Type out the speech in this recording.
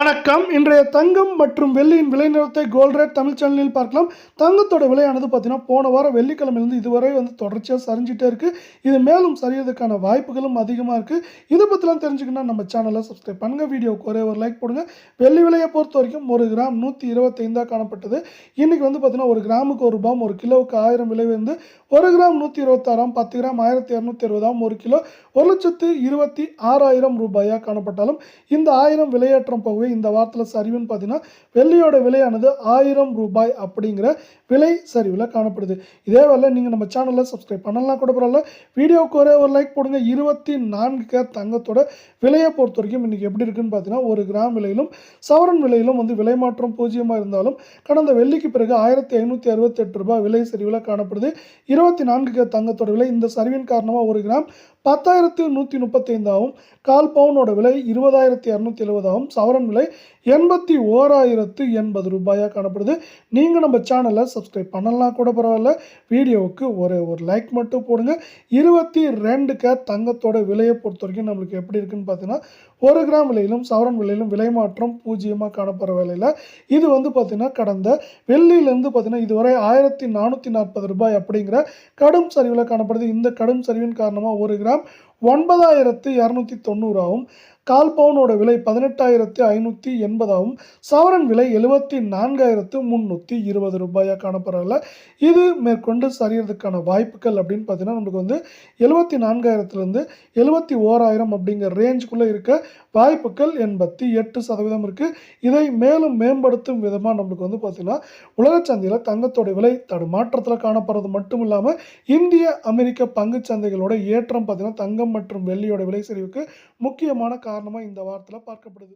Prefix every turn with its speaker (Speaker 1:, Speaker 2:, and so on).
Speaker 1: வணக்கம். இன்றைய தங்கம் மற்றும் வெள்ளியின் விலை நிலவரத்தை கோல்ட் ரேட் தமிழ் சேனலில் பார்க்கலாம். தங்கத்தோட விலையானது பார்த்தீங்கன்னா, போன வாரம் வெள்ளிக்கிழமையிலிருந்து இதுவரை சரிஞ்சிட்டே இருக்கு. இது மேலும் சரியறதுக்கான வாய்ப்புகளும் அதிகமா இருக்கு. இத பத்திலாம் தெரிஞ்சுக்கணும்னா நம்ம சேனலை சப்ஸ்கிரைப் பண்ணுங்க. வீடியோவுக்கு ஒரே ஒரு லைக் போடுங்க. வெள்ளி விலையை பொறுத்தவரைக்கும் 1 கிராம் 125 காணப்பட்டது. இன்னைக்கு பார்த்தீங்கன்னா, 1 கிராமுக்கு ரூ. 1, 1 கிலோவுக்கு 1000 விலை 1 கிராம் 126, 10 கிராம் 1260, 1 கிலோ 1,26,000 ரூபாயா காணப்பட்டாலும், இந்த 1000 விலையேற்றம் போகவே இந்த வாரத்தில் சரிவுன்னு பார்த்தீங்கன்னா, வெள்ளியோட விலையானது ரூ. 1000 அப்படிங்கிற விலை சரிவில் காணப்படுது. இதே வேலை நீங்கள் நம்ம சேனலில் சப்ஸ்கிரைப் பண்ணலாம் கூட பரவாயில்ல. வீடியோவுக்கு ஒரே ஒரு லைக் போடுங்க. 24 கேரட் தங்கத்தோட விலையை பொறுத்த வரைக்கும் இன்றைக்கி எப்படி இருக்குன்னு பார்த்தீங்கன்னா, 1 கிராம் விலையிலும் சவரன் விலையிலும் விலை மாற்றம் பூஜ்ஜியமாக இருந்தாலும், கடந்த வெள்ளிக்கு பிறகு ரூ. 1568 விலை சரிவில் காணப்படுது. 24 கேரட் தங்கத்தோட விலை இந்த சரிவின் காரணமாக 1 கிராம் 10,135 கால் பவுனோட விலை 20,270 சவரன் விலை 81,080 ரூபாயா காணப்படுது. நீங்கள் நம்ம சேனலை சப்ஸ்கிரைப் பண்ணலாம் கூட பரவாயில்ல. வீடியோவுக்கு ஒரே ஒரு லைக் மட்டும் போடுங்க. 22 கேரட் தங்கத்தோட விலையை பொறுத்த வரைக்கும் நம்மளுக்கு எப்படி இருக்குன்னு பார்த்தீங்கன்னா, 1 கிராம் விலையிலும் சவரன் விலையிலும் விலை மாற்றம் பூஜ்ஜியமாக காணப்படுற வேலையில் இது பார்த்தீங்கன்னா, கடந்த வெள்ளியிலேருந்து பார்த்தீங்கன்னா இதுவரை 1,440 ரூபாய் அப்படிங்கிற கடும் சரிவில் காணப்படுது. இந்த கடும் சரிவின் காரணமாக 1 கிராம் 9,290 கால் பவுனோட விலை 18,580 சவரன் விலை 74,320 ரூபாயா காணப்படுறதில்ல. இது மேற்கொண்டு சரியறதுக்கான வாய்ப்புகள் அப்படின்னு பார்த்தீங்கன்னா, நமக்கு 74,000லேருந்து 71,000 அப்படிங்கிற ரேஞ்சுக்குள்ளே இருக்க வாய்ப்புகள் 88% இருக்குது. இதை மேலும் மேம்படுத்தும் விதமாக நம்மளுக்கு பார்த்தீங்கன்னா, உலக சந்தையில் தங்கத்தோட விலை தடுமாற்றத்தில் காணப்படுறது மட்டும் இல்லாமல், இந்திய அமெரிக்க பங்கு சந்தைகளோட ஏற்றம் பார்த்தீங்கன்னா, தங்கம் மற்றும் வெள்ளியோட விலை சரிவுக்கு முக்கியமான காரணமாக இந்த வாரத்தில் பார்க்கப்படுது.